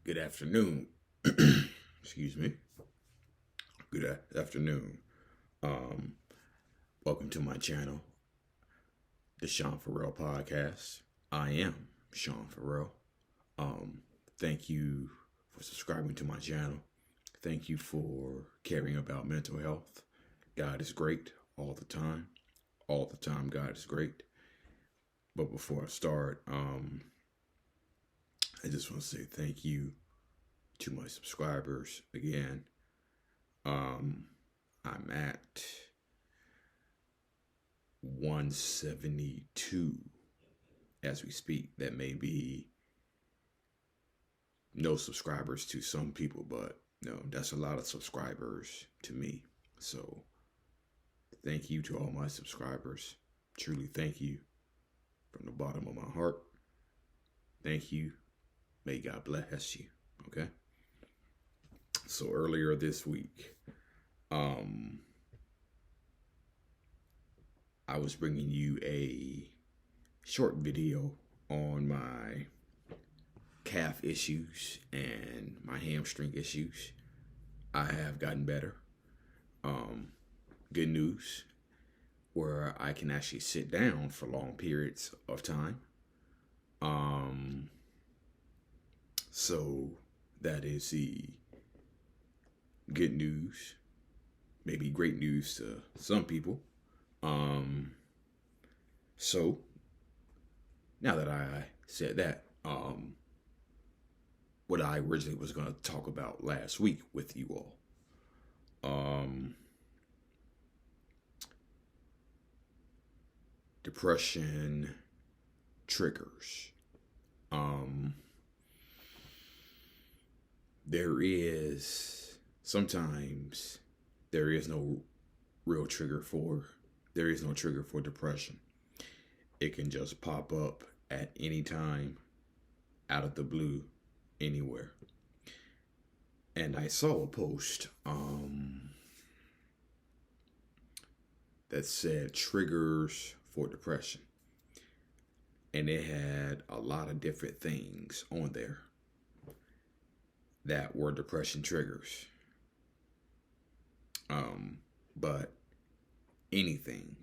Good afternoon. Excuse me. Good afternoon. Um, Welcome to my channel, the Sean Ferrell podcast. I am Sean Ferrell. Um, Thank you for subscribing to my channel. Thank you for caring about mental health. God is great all the time. All the time, God is great. But before I start, I just want to say thank you to my subscribers again. I'm at 172 as we speak. That may be no subscribers to some people, but no, that's a lot of subscribers to me. So thank you to all my subscribers. Truly thank you from the bottom of my heart. Thank you. May God bless you. Okay. So earlier this week, I was bringing you a short video on my calf issues and my hamstring issues. I have gotten better. Good news, where I can actually sit down for long periods of time. So that is the good news, maybe great news to some people. So now that I said that, what I originally was going to talk about last week with you all, depression triggers. Sometimes there is no trigger for depression. It can just pop up at any time, out of the blue, anywhere. And I saw a post that said triggers for depression, and it had a lot of different things on there that were depression triggers. But anything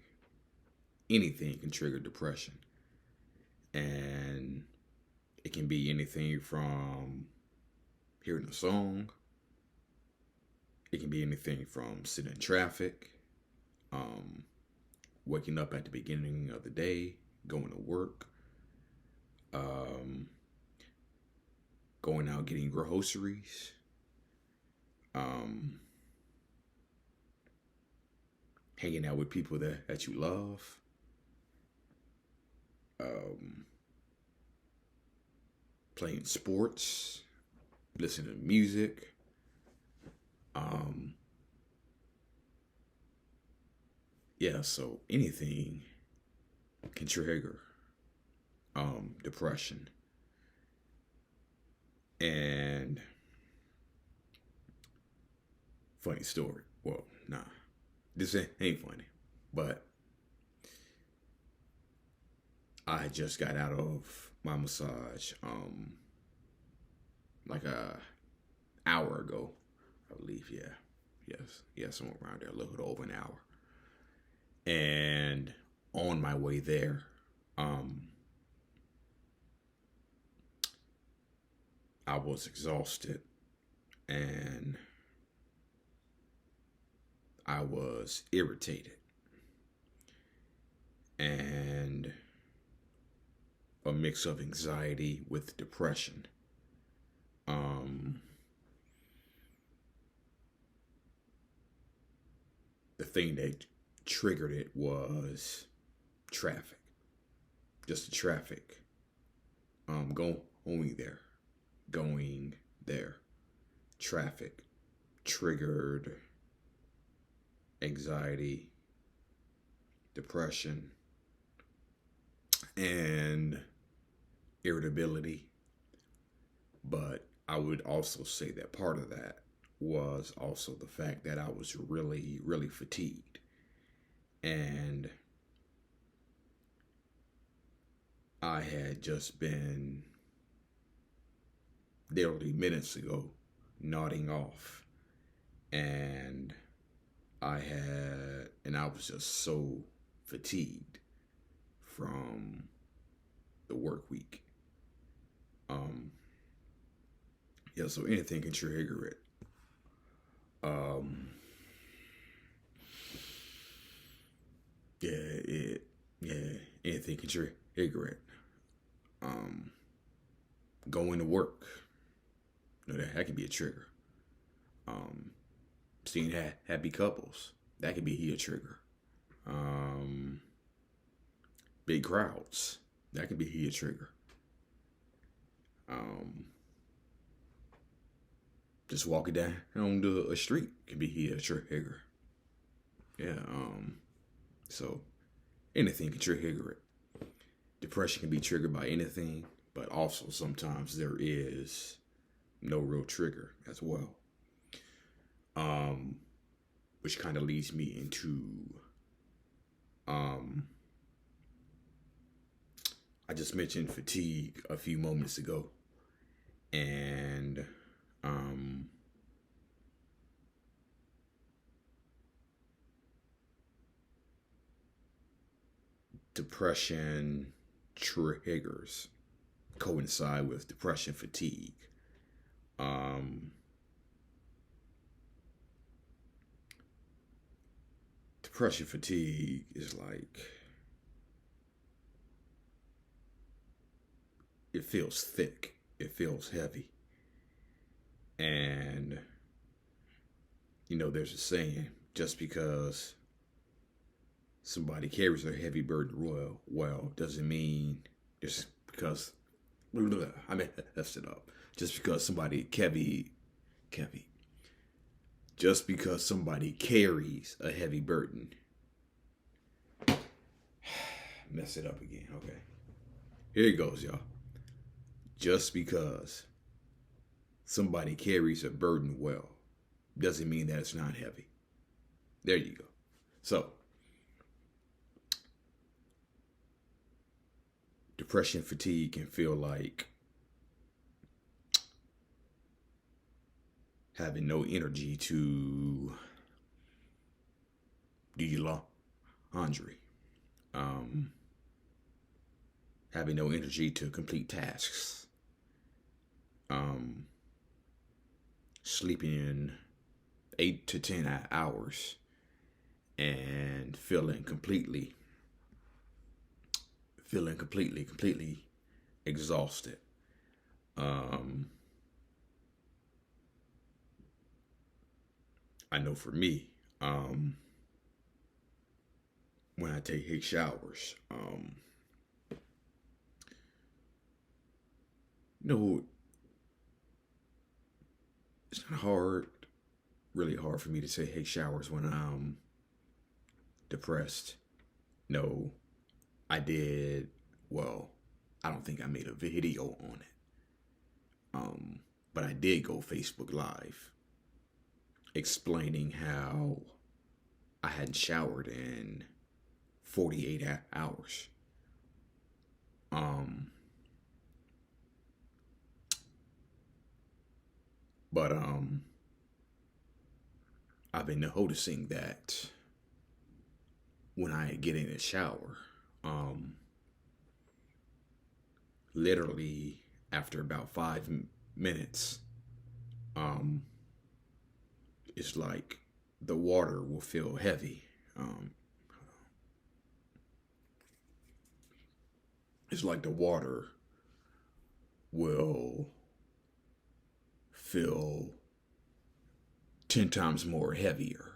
can trigger depression. And it can be anything from hearing a song. It can be anything from sitting in traffic, waking up at the beginning of the day, going to work, going out getting groceries, hanging out with people that you love, playing sports, listening to music, so anything can trigger depression. And funny story. Well, nah, this ain't funny, but I just got out of my massage like a hour ago, I believe. Somewhere around there, a little bit over an hour. And on my way there, I was exhausted and I was irritated and a mix of anxiety with depression. The thing that triggered it was traffic. Just the traffic. Going there. Traffic triggered anxiety, depression, and irritability. But I would also say that part of that was also the fact that I was really, really fatigued. And I had just been literally minutes ago, nodding off. And I was just so fatigued from the work week. Yeah, so anything can trigger it. Um, yeah, anything can trigger it. Um, Going to work, that could be a trigger. Um, Seeing happy couples, that could be a trigger. Um, Big crowds, that could be a trigger. Um, just walking down on a street can be a trigger. Yeah. So anything can trigger it. Depression can be triggered by anything, but also sometimes there is no real trigger as well. Which kind of leads me into I just mentioned fatigue a few moments ago, and depression triggers coincide with depression fatigue. Depression fatigue is like, it feels thick, it feels heavy. And, there's a saying, just because somebody carries a heavy burden well doesn't mean just because, I messed it up. Just because somebody just because somebody carries a heavy burden. Mess it up again. Okay. Here it goes, y'all. Just because somebody carries a burden well doesn't mean that it's not heavy. There you go. So, depression fatigue can feel like having no energy to do your laundry. Having no energy to complete tasks. Sleeping in 8 to 10 hours and feeling completely exhausted. I know for me, when I take showers, it's not really hard for me to take showers when I'm depressed. No, I did, well, I don't think I made a video on it. But I did go Facebook Live explaining how I hadn't showered in 48 hours. But I've been noticing that when I get in the shower, literally after about 5 minutes, it's like the water will feel heavy. It's like the water will feel 10 times more heavier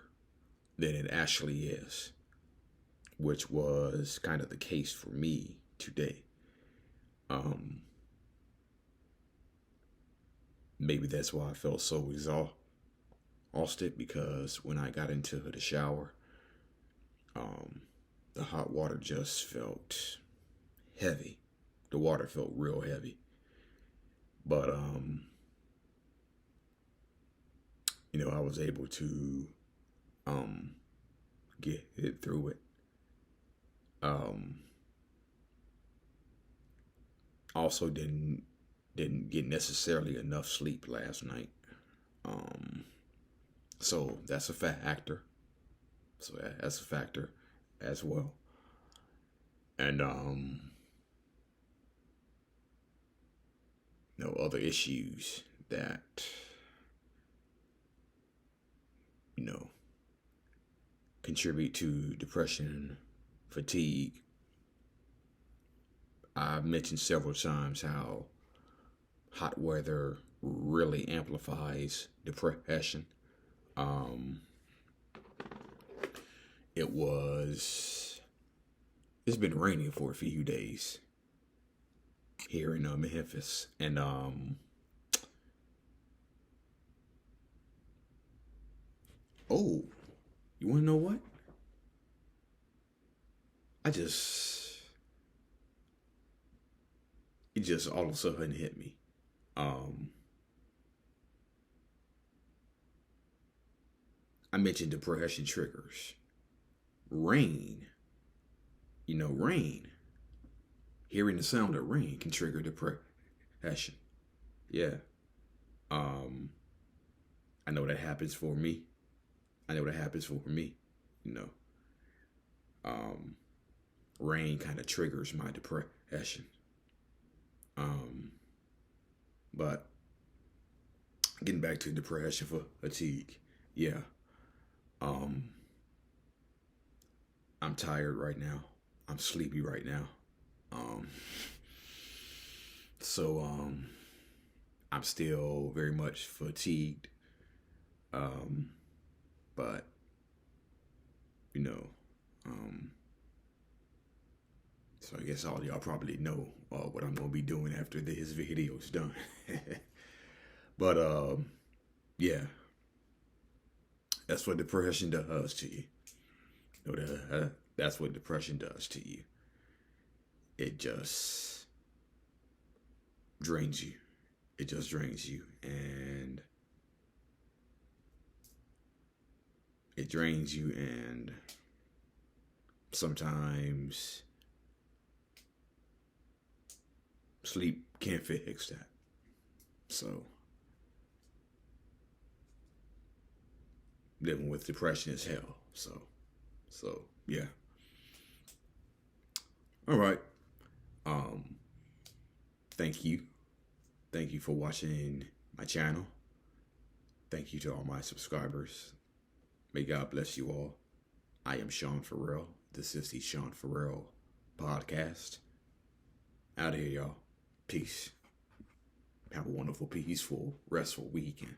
than it actually is, which was kind of the case for me today. Maybe that's why I felt so exhausted, because when I got into the shower, the hot water just felt heavy. The water felt real heavy. But, I was able to get it through it. Also didn't didn't get necessarily enough sleep last night. So that's a factor. So that's a factor as well. And other issues that contribute to depression, fatigue. I've mentioned several times how hot weather really amplifies depression. It's been raining for a few days here in Memphis, and oh, you want to know what? It just all of a sudden hit me. I mentioned depression triggers. Rain, rain. Hearing the sound of rain can trigger depression. Yeah. I know that happens for me. You know, rain kind of triggers my depression. But getting back to depression for fatigue, yeah. I'm tired right now. I'm sleepy right now. So I'm still very much fatigued. But so I guess all y'all probably know what I'm gonna be doing after this video is done. But yeah, that's what depression does to you. That's what depression does to you. It just drains you. And sometimes sleep can't fix that. So living with depression is hell. So yeah. All right. Thank you. Thank you for watching my channel. Thank you to all my subscribers. May God bless you all. I am Sean Ferrell. This is the Sean Ferrell podcast. Out of here, y'all. Peace. Have a wonderful, peaceful, restful weekend.